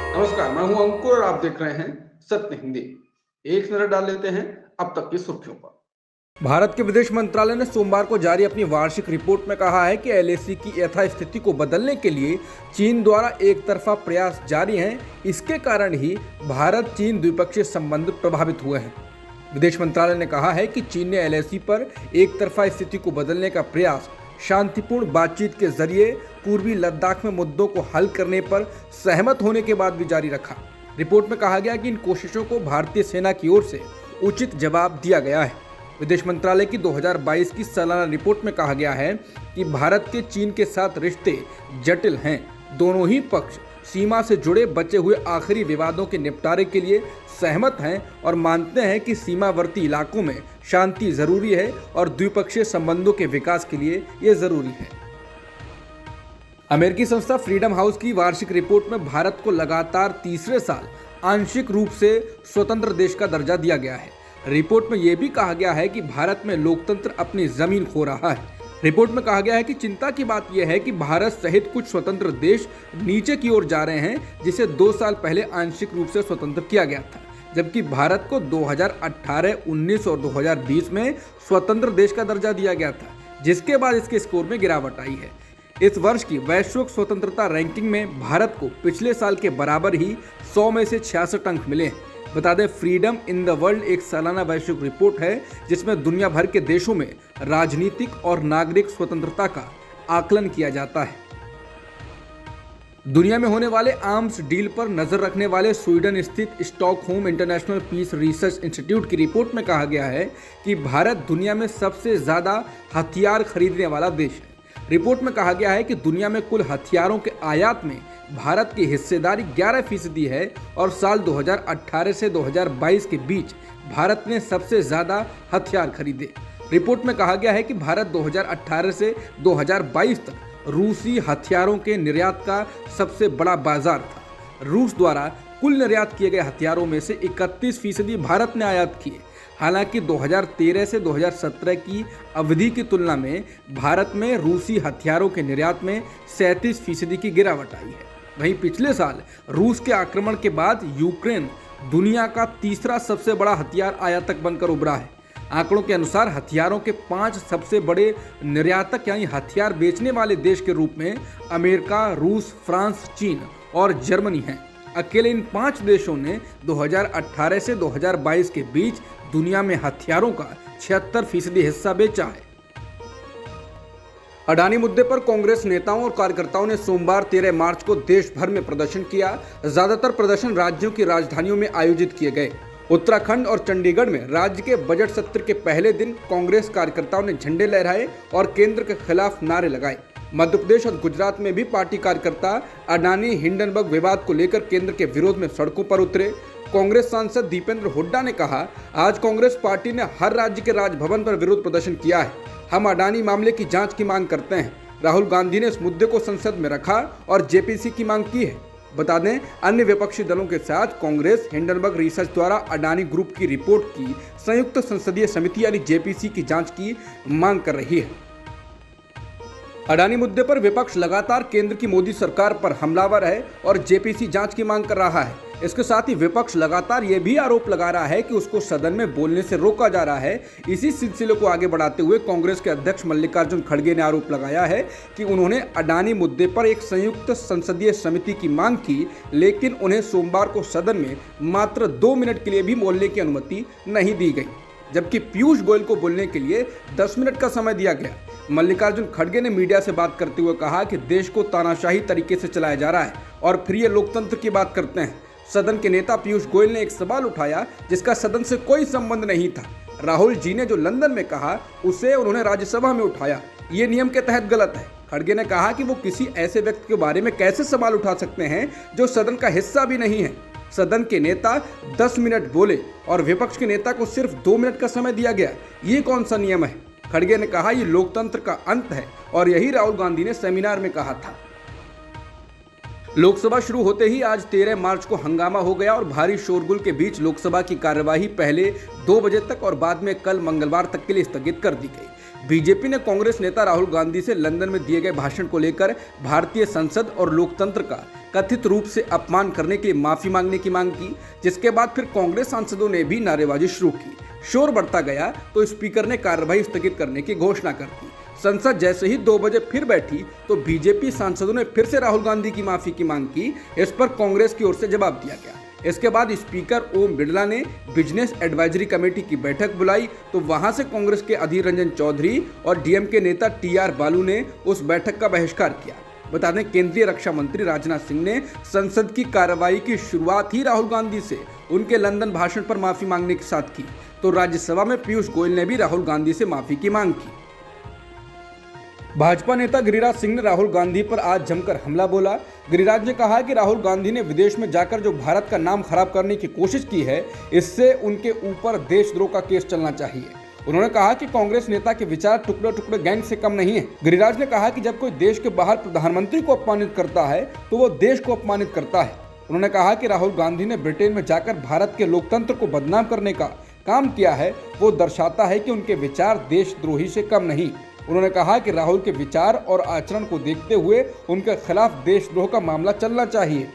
नमस्कार, मैं हूं अंकुर और आप देख रहे हैं सत्य हिंदी। एक नजर डाल लेते हैं अब तक की सुर्खियों पर। भारत के विदेश मंत्रालय ने सोमवार को जारी अपनी वार्षिक रिपोर्ट में कहा है कि एलएसी की यथास्थिति को बदलने के लिए चीन द्वारा एक तरफा प्रयास जारी हैं। इसके कारण ही भारत चीन द्विपक्षीय संबंध प्रभावित हुए हैं। विदेश मंत्रालय ने कहा है कि चीन ने एलएसी पर एक तरफा स्थिति को बदलने का प्रयास शांतिपूर्ण बातचीत के जरिए पूर्वी लद्दाख में मुद्दों को हल करने पर सहमत होने के बाद भी जारी रखा। रिपोर्ट में कहा गया कि इन कोशिशों को भारतीय सेना की ओर से उचित जवाब दिया गया है। विदेश मंत्रालय की 2022 की सालाना रिपोर्ट में कहा गया है कि भारत के चीन के साथ रिश्ते जटिल हैं। दोनों ही पक्ष सीमा से जुड़े बचे हुए आखिरी विवादों के निपटारे के लिए सहमत हैं और मानते हैं कि सीमावर्ती इलाकों में शांति जरूरी है और द्विपक्षीय संबंधों के विकास के लिए यह जरूरी है। अमेरिकी संस्था फ्रीडम हाउस की वार्षिक रिपोर्ट में भारत को लगातार तीसरे साल आंशिक रूप से स्वतंत्र देश का दर्जा दिया गया है। रिपोर्ट में यह भी कहा गया है कि भारत में लोकतंत्र अपनी जमीन खो रहा है। रिपोर्ट में कहा गया है कि चिंता की बात यह है कि भारत सहित कुछ स्वतंत्र देश नीचे की ओर जा रहे हैं, जिसे 2 साल पहले आंशिक रूप से स्वतंत्र किया गया था, जबकि भारत को 2018, 19 और 2020 में स्वतंत्र देश का दर्जा दिया गया था, जिसके बाद इसके स्कोर में गिरावट आई है। इस वर्ष की वैश्विक स्वतंत्रता रैंकिंग में भारत को पिछले साल के बराबर ही 100 में से 66 अंक मिले हैं। बता दें, फ्रीडम इन द वर्ल्ड एक सालाना वैश्विक रिपोर्ट है जिसमें दुनिया भर के देशों में राजनीतिक और नागरिक स्वतंत्रता का आकलन किया जाता है। दुनिया में होने वाले आर्म्स डील पर नजर रखने वाले स्वीडन स्थित Stockholm International Peace Research Institute की रिपोर्ट में कहा गया है कि भारत दुनिया में सबसे ज्यादा हथियार खरीदने वाला देश है। रिपोर्ट में कहा गया है कि दुनिया में कुल हथियारों के आयात में भारत की हिस्सेदारी 11% है और साल 2018 से 2022 के बीच भारत ने सबसे ज्यादा हथियार खरीदे। रिपोर्ट में कहा गया है कि भारत 2018 से 2022 तक रूसी हथियारों के निर्यात का सबसे बड़ा बाजार था। रूस द्वारा कुल निर्यात किए गए हथियारों में से 31% भारत ने आयात किए। हालांकि 2013 से 2017 की अवधि की तुलना में भारत में रूसी हथियारों के निर्यात में 37% की गिरावट आई है। वहीं पिछले साल रूस के आक्रमण के बाद यूक्रेन दुनिया का तीसरा सबसे बड़ा हथियार आयातक बनकर उभरा है। आंकड़ों के अनुसार हथियारों के 5 सबसे बड़े निर्यातक यानी हथियार बेचने वाले देश के रूप में अमेरिका, रूस, फ्रांस, चीन और जर्मनी हैं। अकेले इन 5 देशों ने 2018 से 2022 के बीच दुनिया में हथियारों का 76% हिस्सा बेचा है। अडानी मुद्दे पर कांग्रेस नेताओं और कार्यकर्ताओं ने सोमवार 13 मार्च को देश भर में प्रदर्शन किया। ज्यादातर प्रदर्शन राज्यों की राजधानियों में आयोजित किए गए। उत्तराखंड और चंडीगढ़ में राज्य के बजट सत्र के पहले दिन कांग्रेस कार्यकर्ताओं ने झंडे लहराए और केंद्र के खिलाफ नारे लगाए। मध्य प्रदेश और गुजरात में भी पार्टी कार्यकर्ता अडानी हिंडनबर्ग विवाद को लेकर केंद्र के विरोध में सड़कों पर उतरे। कांग्रेस सांसद दीपेंद्र हुड्डा ने कहा, आज कांग्रेस पार्टी ने हर राज्य के राजभवन पर विरोध प्रदर्शन किया है। हम अडानी मामले की जांच की मांग करते हैं। राहुल गांधी ने इस मुद्दे को संसद में रखा और जेपीसी की मांग की है। बता दें, अन्य विपक्षी दलों के साथ कांग्रेस हिंडनबर्ग रिसर्च द्वारा अडानी ग्रुप की रिपोर्ट की संयुक्त संसदीय समिति यानी जेपीसी की जांच की मांग कर रही है। अडानी मुद्दे पर विपक्ष लगातार केंद्र की मोदी सरकार पर हमलावर है और जेपीसी जांच की मांग कर रहा है। इसके साथ ही विपक्ष लगातार ये भी आरोप लगा रहा है कि उसको सदन में बोलने से रोका जा रहा है। इसी सिलसिले को आगे बढ़ाते हुए कांग्रेस के अध्यक्ष मल्लिकार्जुन खड़गे ने आरोप लगाया है कि उन्होंने अडानी मुद्दे पर एक संयुक्त संसदीय समिति की मांग की, लेकिन उन्हें सोमवार को सदन में मात्र 2 मिनट के लिए भी बोलने की अनुमति नहीं दी गई, जबकि पीयूष गोयल को बोलने के लिए 10 मिनट का समय दिया गया। मल्लिकार्जुन खड़गे ने मीडिया से बात करते हुए कहा कि देश को तानाशाही तरीके से चलाया जा रहा है और फिर ये लोकतंत्र की बात करते हैं। सदन के नेता पीयूष गोयल ने एक सवाल उठाया जिसका सदन से कोई संबंध नहीं था। राहुल जी ने जो लंदन में कहा उसे उन्होंने राज्यसभा में उठाया। ये नियम के तहत गलत है। खड़गे ने कहा कि वो किसी ऐसे व्यक्ति के बारे में कैसे सवाल उठा सकते हैं जो सदन का हिस्सा भी नहीं है। सदन के नेता 10 मिनट बोले और विपक्ष के नेता को सिर्फ 2 मिनट का समय दिया गया। ये कौन सा नियम है? खड़गे ने कहा, ये लोकतंत्र का अंत है और यही राहुल गांधी ने सेमिनार में कहा था। लोकसभा शुरू होते ही आज 13 मार्च को हंगामा हो गया और भारी शोरगुल के बीच लोकसभा की कार्यवाही पहले 2 बजे तक और बाद में कल मंगलवार तक के लिए स्थगित कर दी गई। बीजेपी ने कांग्रेस नेता राहुल गांधी से लंदन में दिए गए भाषण को लेकर भारतीय संसद और लोकतंत्र का कथित रूप से अपमान करने के लिए माफी मांगने की मांग की, जिसके बाद फिर कांग्रेस सांसदों ने भी नारेबाजी शुरू की। शोर बढ़ता गया तो स्पीकर ने कार्यवाही स्थगित करने की घोषणा कर दी। संसद जैसे ही 2 बजे फिर बैठी तो बीजेपी सांसदों ने फिर से राहुल गांधी की माफी की मांग की। इस पर कांग्रेस की ओर से जवाब दिया गया। इसके बाद स्पीकर ओम बिरला ने बिजनेस एडवाइजरी कमेटी की बैठक बुलाई तो वहां से कांग्रेस के अधीर रंजन चौधरी और डीएमके नेता टीआर बालू ने उस बैठक का बहिष्कार किया। बता दें, केंद्रीय रक्षा मंत्री राजनाथ सिंह ने संसद की कार्रवाई की शुरुआत ही राहुल गांधी से उनके लंदन भाषण पर माफी मांगने के साथ की, तो राज्यसभा में पीयूष गोयल ने भी राहुल गांधी से माफी की मांग की। भाजपा नेता गिरिराज सिंह ने राहुल गांधी पर आज जमकर हमला बोला। गिरिराज ने कहा कि राहुल गांधी ने विदेश में जाकर जो भारत का नाम खराब करने की कोशिश की है, इससे उनके ऊपर देशद्रोह का केस चलना चाहिए। उन्होंने कहा कि कांग्रेस नेता के विचार टुकड़े टुकड़े गैंग से कम नहीं है। गिरिराज ने कहा कि जब कोई देश के बाहर प्रधानमंत्री को अपमानित करता है तो वो देश को अपमानित करता है। उन्होंने कहा कि राहुल गांधी ने ब्रिटेन में जाकर भारत के लोकतंत्र को बदनाम करने का काम किया है, वो दर्शाता है कि उनके विचार देशद्रोही से कम नहीं। उन्होंने कहा कि राहुल के विचार और आचरण को देखते हुए उनके खिलाफ देशद्रोह का मामला चलना चाहिए।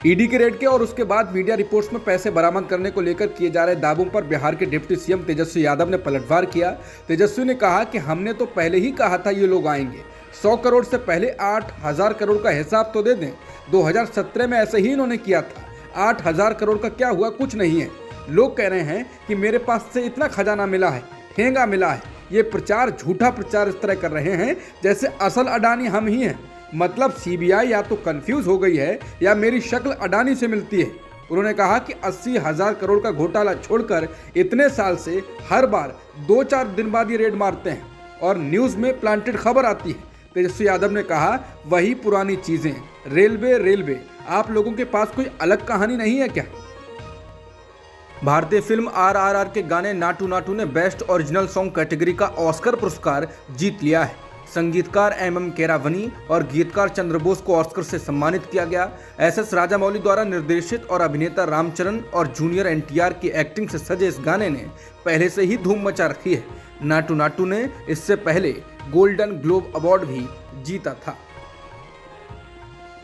ईडी के रेड के और उसके बाद मीडिया रिपोर्ट्स में पैसे बरामद करने को लेकर किए जा रहे दावों पर बिहार के डिप्टी सीएम तेजस्वी यादव ने पलटवार किया। तेजस्वी ने कहा कि हमने तो पहले ही कहा था ये लोग आएंगे, 100 करोड़ से पहले 8,000 करोड़ का हिसाब तो दे दें। 2017 में ऐसे ही इन्होंने किया था। 8,000 करोड़ का क्या हुआ? कुछ नहीं है। लोग कह रहे हैं कि मेरे पास से इतना खजाना मिला है, ठेंगा मिला है। ये प्रचार, झूठा प्रचार इस तरह कर रहे हैं जैसे असल अडानी हम ही हैं। मतलब सीबीआई या तो कंफ्यूज हो गई है या मेरी शक्ल अडानी से मिलती है। उन्होंने कहा कि 80,000 करोड़ का घोटाला छोड़कर इतने साल से हर बार 2-4 दिन बाद ये रेड मारते हैं और न्यूज़ में प्लांटेड खबर आती है। तेजस्वी यादव ने कहा, वही पुरानी चीज़ें, रेलवे। आप लोगों के पास कोई अलग कहानी नहीं है क्या? भारतीय फिल्म RRR के गाने नाटू नाटू ने बेस्ट ओरिजिनल सॉन्ग कैटेगरी का ऑस्कर पुरस्कार जीत लिया है। संगीतकार MM केरावनी और गीतकार चंद्रबोस को ऑस्कर से सम्मानित किया गया। SS राजामौली द्वारा निर्देशित और अभिनेता रामचरण और जूनियर NTR की एक्टिंग से सजे इस गाने ने पहले से ही धूम मचा रखी है। नाटू नाटू ने इससे पहले गोल्डन ग्लोब अवार्ड भी जीता था।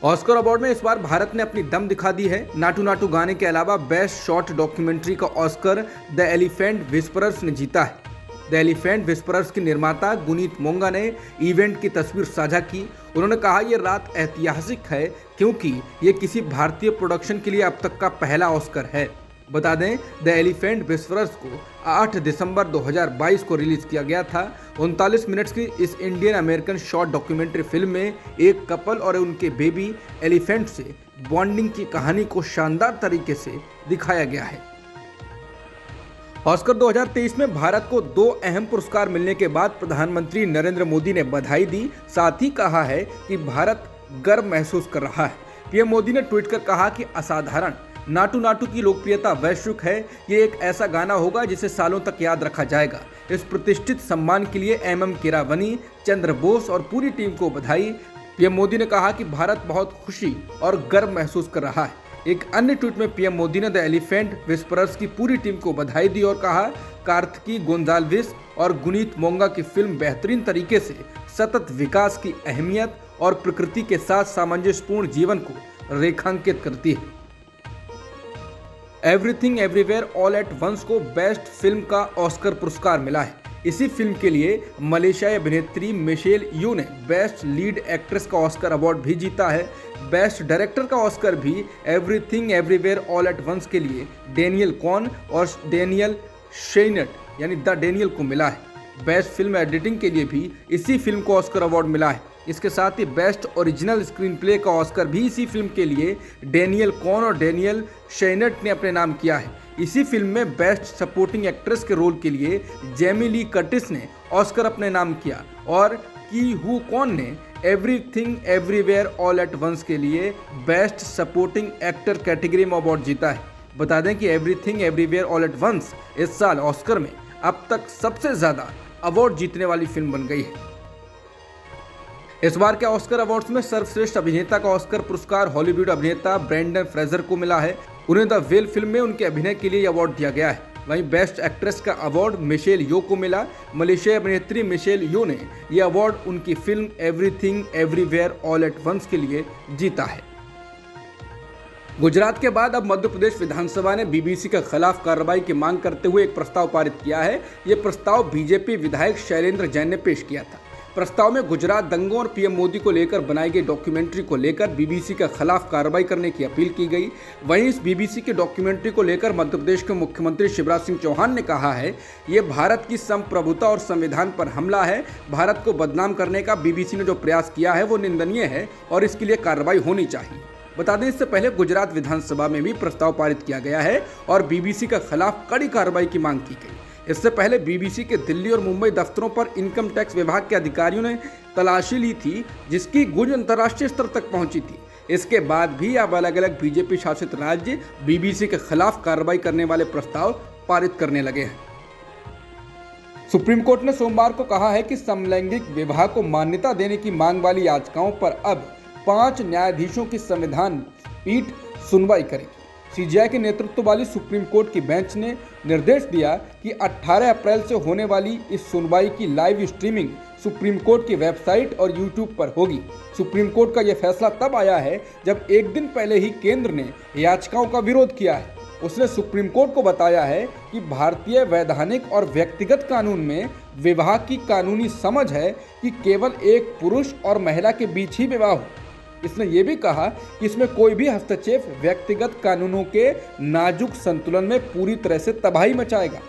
ऑस्कर अवार्ड में इस बार भारत ने अपनी दम दिखा दी है। नाटू नाटू गाने के अलावा बेस्ट शॉर्ट डॉक्यूमेंट्री का ऑस्कर द एलिफेंट विस्परर्स ने जीता है। द एलिफेंट विस्परर्स के निर्माता गुनीत मोंगा ने इवेंट की तस्वीर साझा की। उन्होंने कहा, यह रात ऐतिहासिक है क्योंकि ये किसी भारतीय प्रोडक्शन के लिए अब तक का पहला ऑस्कर है। बता दें, द एलिफेंट विस्परर्स को 8 दिसंबर 2022 को रिलीज किया गया था। 39 मिनट्स की इस Indian American short documentary film में एक कपल और उनके बेबी एलिफेंट से बॉन्डिंग की कहानी को शानदार तरीके से दिखाया गया है। ऑस्कर 2023 में भारत को 2 अहम पुरस्कार मिलने के बाद प्रधानमंत्री नरेंद्र मोदी ने बधाई दी, साथ ही कहा है कि भारत गर्व महसूस कर रहा है। पीएम मोदी ने ट्वीट कर कहा कि असाधारण नाटू नाटू की लोकप्रियता वैश्विक है। ये एक ऐसा गाना होगा जिसे सालों तक याद रखा जाएगा। इस प्रतिष्ठित सम्मान के लिए MM केरावनी, चंद्रबोस और पूरी टीम को बधाई। पीएम मोदी ने कहा कि भारत बहुत खुशी और गर्व महसूस कर रहा है। एक अन्य ट्वीट में पीएम मोदी ने द एलिफेंट विस्परर्स की पूरी टीम को बधाई दी और कहा, कार्तिकी गोंजाल्विस और गुनीत मोंगा की फिल्म बेहतरीन तरीके से सतत विकास की अहमियत और प्रकृति के साथ सामंजस्यपूर्ण जीवन को रेखांकित करती है। Everything everywhere all at Once को बेस्ट फिल्म का ऑस्कर पुरस्कार मिला है। इसी फिल्म के लिए मलेशियाई अभिनेत्री मिशेल यू ने बेस्ट लीड एक्ट्रेस का ऑस्कर अवार्ड भी जीता है। बेस्ट डायरेक्टर का ऑस्कर भी Everything everywhere all at once के लिए डेनियल कॉन और डेनियल शेनट यानी द डेनियल को मिला है। बेस्ट फिल्म एडिटिंग के लिए भी इसी फिल्म को ऑस्कर अवार्ड मिला है। इसके साथ ही बेस्ट ओरिजिनल स्क्रीन प्ले का ऑस्कर भी इसी फिल्म के लिए डेनियल कॉन और डेनियल शेनट ने अपने नाम किया है। इसी फिल्म में बेस्ट सपोर्टिंग एक्ट्रेस के रोल के लिए जेमी ली कर्टिस ने ऑस्कर अपने नाम किया और की हू कॉन ने Everything everywhere all at once के लिए बेस्ट सपोर्टिंग एक्टर कैटेगरी में अवार्ड जीता है। बता दें कि Everything everywhere all at once इस साल ऑस्कर में अब तक सबसे ज़्यादा अवार्ड जीतने वाली फिल्म बन गई है। इस बार के ऑस्कर अवार्ड्स में सर्वश्रेष्ठ अभिनेता का ऑस्कर पुरस्कार हॉलीवुड अभिनेता ब्रेंडन फ्रेजर को मिला है। उन्हें द वेल फिल्म में उनके अभिनय के लिए अवार्ड दिया गया है। वहीं बेस्ट एक्ट्रेस का अवार्ड मिशेल यो को मिला। मलेशियाई अभिनेत्री मिशेल यो ने यह अवार्ड उनकी film everything everywhere all at once के लिए जीता है। गुजरात के बाद अब मध्य प्रदेश विधानसभा ने बीबीसी के खिलाफ कार्रवाई की मांग करते हुए एक प्रस्ताव पारित किया है। ये प्रस्ताव बीजेपी विधायक शैलेंद्र जैन ने पेश किया था। प्रस्ताव में गुजरात दंगों और पीएम मोदी को लेकर बनाई गई डॉक्यूमेंट्री को लेकर बीबीसी के खिलाफ कार्रवाई करने की अपील की गई। वहीं इस बीबीसी की डॉक्यूमेंट्री को लेकर मध्य प्रदेश के मुख्यमंत्री शिवराज सिंह चौहान ने कहा है, ये भारत की संप्रभुता और संविधान पर हमला है। भारत को बदनाम करने का बीबीसी ने जो प्रयास किया है वो निंदनीय है और इसके लिए कार्रवाई होनी चाहिए। बता दें, इससे पहले गुजरात विधानसभा में भी प्रस्ताव पारित किया गया है और बीबीसी के खिलाफ कड़ी कार्रवाई की मांग की गई। इससे पहले बीबीसी के दिल्ली और मुंबई दफ्तरों पर इनकम टैक्स विभाग के अधिकारियों ने तलाशी ली थी, जिसकी गूंज अंतर्राष्ट्रीय स्तर तक पहुंची थी। इसके बाद भी अब अलग अलग बीजेपी शासित राज्य बीबीसी के खिलाफ कार्रवाई करने वाले प्रस्ताव पारित करने लगे हैं। सुप्रीम कोर्ट ने सोमवार को कहा है कि समलैंगिक विवाह को मान्यता देने की मांग वाली याचिकाओं पर अब 5 न्यायाधीशों की संविधान पीठ सुनवाई करेगी। सीजीआई के नेतृत्व वाली सुप्रीम कोर्ट की बेंच ने निर्देश दिया कि 18 अप्रैल से होने वाली इस सुनवाई की लाइव स्ट्रीमिंग सुप्रीम कोर्ट की वेबसाइट और यूट्यूब पर होगी। सुप्रीम कोर्ट का यह फैसला तब आया है जब एक दिन पहले ही केंद्र ने याचिकाओं का विरोध किया है। उसने सुप्रीम कोर्ट को बताया है कि भारतीय वैधानिक और व्यक्तिगत कानून में विवाह की कानूनी समझ है कि केवल एक पुरुष और महिला के बीच ही विवाह हो। इसने ये भी कहा कि इसमें कोई भी हस्तक्षेप व्यक्तिगत कानूनों के नाजुक संतुलन में पूरी तरह से तबाही मचाएगा।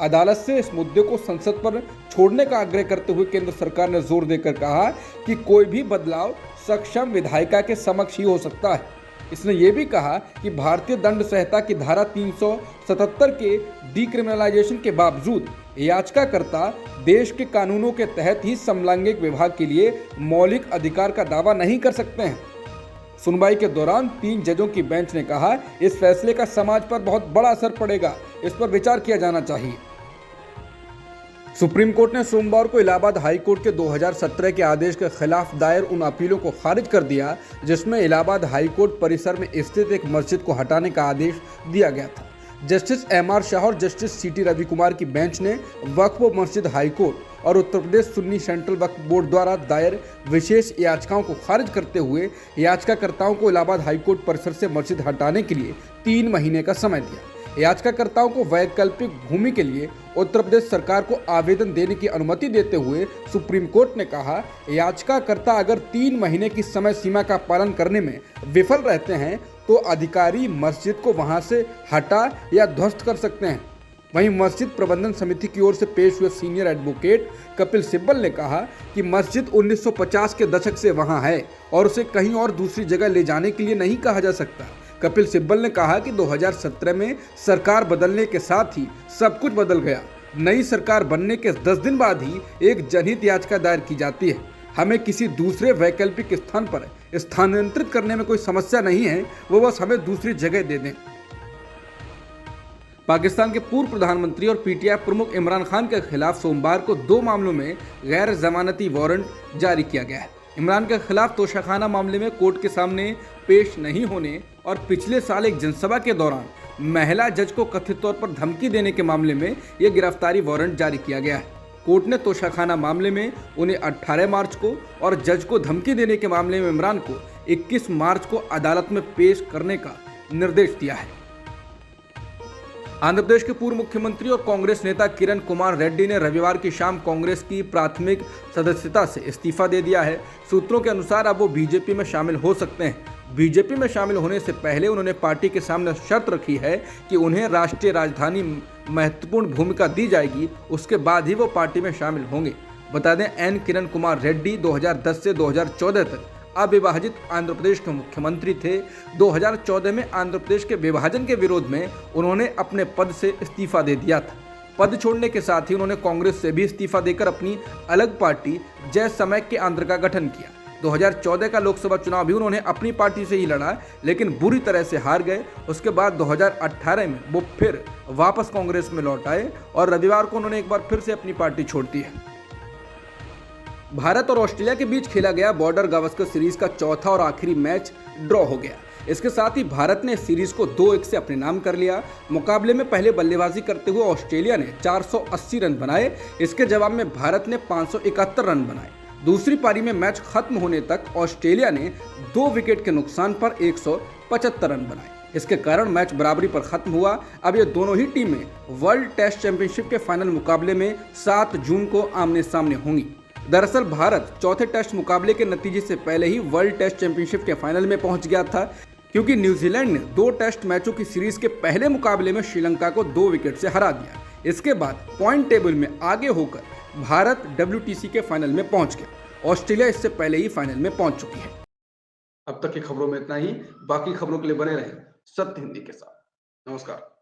अदालत से इस मुद्दे को संसद पर छोड़ने का आग्रह करते हुए केंद्र सरकार ने जोर देकर कहा कि कोई भी बदलाव सक्षम विधायिका के समक्ष ही हो सकता है। इसने ये भी कहा कि भारतीय दंड संहिता की धारा 377 के डिक्रिमिनलाइजेशन के बावजूद याचिकाकर्ता देश के कानूनों के तहत ही समलैंगिक विवाह के लिए मौलिक अधिकार का दावा नहीं कर सकते हैं। सुनवाई के दौरान 3 जजों की बेंच ने कहा, इस फैसले का समाज पर बहुत बड़ा असर पड़ेगा, इस पर विचार किया जाना चाहिए। सुप्रीम कोर्ट ने सोमवार को इलाहाबाद हाई कोर्ट के 2017 के आदेश के खिलाफ दायर उन अपीलों को खारिज कर दिया जिसमें इलाहाबाद हाई कोर्ट परिसर में स्थित एक मस्जिद को हटाने का आदेश दिया गया था। जस्टिस एमआर शाह और जस्टिस सीटी रविकुमार की बेंच ने वक्फ मस्जिद हाई कोर्ट और उत्तर प्रदेश सुन्नी सेंट्रल वक्फ बोर्ड द्वारा दायर विशेष याचिकाओं को खारिज करते हुए याचिकाकर्ताओं को इलाहाबाद हाई कोर्ट परिसर से मस्जिद हटाने के लिए 3 महीने का समय दिया। याचिकाकर्ताओं को वैकल्पिक भूमि के लिए उत्तर प्रदेश सरकार को आवेदन देने की अनुमति देते हुए सुप्रीम कोर्ट ने कहा, याचिकाकर्ता अगर 3 महीने की समय सीमा का पालन करने में विफल रहते हैं तो अधिकारी मस्जिद को वहां से हटा या ध्वस्त कर सकते हैं। वहीं मस्जिद प्रबंधन समिति की ओर से पेश हुए सीनियर एडवोकेट कपिल सिब्बल ने कहा कि मस्जिद 1950 के दशक से वहां है और उसे कहीं और दूसरी जगह ले जाने के लिए नहीं कहा जा सकता। कपिल सिब्बल ने कहा कि 2017 में सरकार बदलने के साथ ही सब कुछ बदल गया। नई सरकार बनने के 10 दिन बाद ही एक जनहित याचिका दायर की जाती है। हमें किसी दूसरे वैकल्पिक स्थान पर स्थानांतरित करने में कोई समस्या नहीं है, वो बस हमें दूसरी जगह दे दें। पाकिस्तान के पूर्व प्रधानमंत्री और पीटीआई प्रमुख इमरान खान के खिलाफ सोमवार को 2 मामलों में गैर जमानती वारंट जारी किया गया है। इमरान के खिलाफ तोशाखाना मामले में कोर्ट के सामने पेश नहीं होने और पिछले साल एक जनसभा के दौरान महिला जज को कथित तौर पर धमकी देने के मामले में यह गिरफ्तारी वारंट जारी किया गया है। कोर्ट ने तोशाखाना मामले में उन्हें 18 मार्च को और जज को धमकी देने के मामले में इमरान को 21 मार्च को अदालत में पेश करने का निर्देश दिया है। आंध्र प्रदेश के पूर्व मुख्यमंत्री और कांग्रेस नेता किरण कुमार रेड्डी ने रविवार की शाम कांग्रेस की प्राथमिक सदस्यता से इस्तीफा दे दिया है। सूत्रों के अनुसार अब वो बीजेपी में शामिल हो सकते हैं। बीजेपी में शामिल होने से पहले उन्होंने पार्टी के सामने शर्त रखी है कि उन्हें राष्ट्रीय राजधानी महत्वपूर्ण भूमिका दी जाएगी, उसके बाद ही वो पार्टी में शामिल होंगे। बता दें, एन किरण कुमार रेड्डी 2010 से 2014 तक अविभाजित आंध्र प्रदेश के मुख्यमंत्री थे। 2014 में आंध्र प्रदेश के विभाजन के विरोध में उन्होंने अपने पद से इस्तीफा दे दिया था। पद छोड़ने के साथ ही उन्होंने कांग्रेस से भी इस्तीफा देकर अपनी अलग पार्टी जय समाज के आंध्र का गठन किया। 2014 का लोकसभा चुनाव भी उन्होंने अपनी पार्टी से ही लड़ा, लेकिन बुरी तरह से हार गए। उसके बाद 2018 में वो फिर वापस कांग्रेस में लौट आए और रविवार को उन्होंने एक बार फिर से अपनी पार्टी छोड़ दी है। भारत और ऑस्ट्रेलिया के बीच खेला गया बॉर्डर गावस्कर सीरीज का चौथा और आखिरी मैच ड्रॉ हो गया। इसके साथ ही भारत ने सीरीज को 2-1 से अपने नाम कर लिया। मुकाबले में पहले बल्लेबाजी करते हुए ऑस्ट्रेलिया ने 480 रन बनाए। इसके जवाब में भारत ने 571 रन बनाए। दूसरी पारी में मैच खत्म होने तक ऑस्ट्रेलिया ने 2 विकेट के नुकसान पर 175 रन बनाए। इसके कारण मैच बराबरी पर खत्म हुआ। अब ये दोनों ही टीमें वर्ल्ड टेस्ट चैंपियनशिप के फाइनल मुकाबले में 7 जून को आमने सामने होंगी। दरअसल भारत चौथे टेस्ट मुकाबले के नतीजे से पहले ही वर्ल्ड टेस्ट चैंपियनशिप के फाइनल में पहुंच गया था, क्योंकि न्यूजीलैंड ने 2 टेस्ट मैचों की सीरीज के पहले मुकाबले में श्रीलंका को 2 विकेट से हरा दिया। इसके बाद पॉइंट टेबल में आगे होकर भारत WTC के फाइनल में पहुंच गया। ऑस्ट्रेलिया इससे पहले ही फाइनल में पहुंच चुकी है। अब तक की खबरों में इतना ही। बाकी खबरों के लिए बने रहें सत्य हिंदी के साथ। नमस्कार।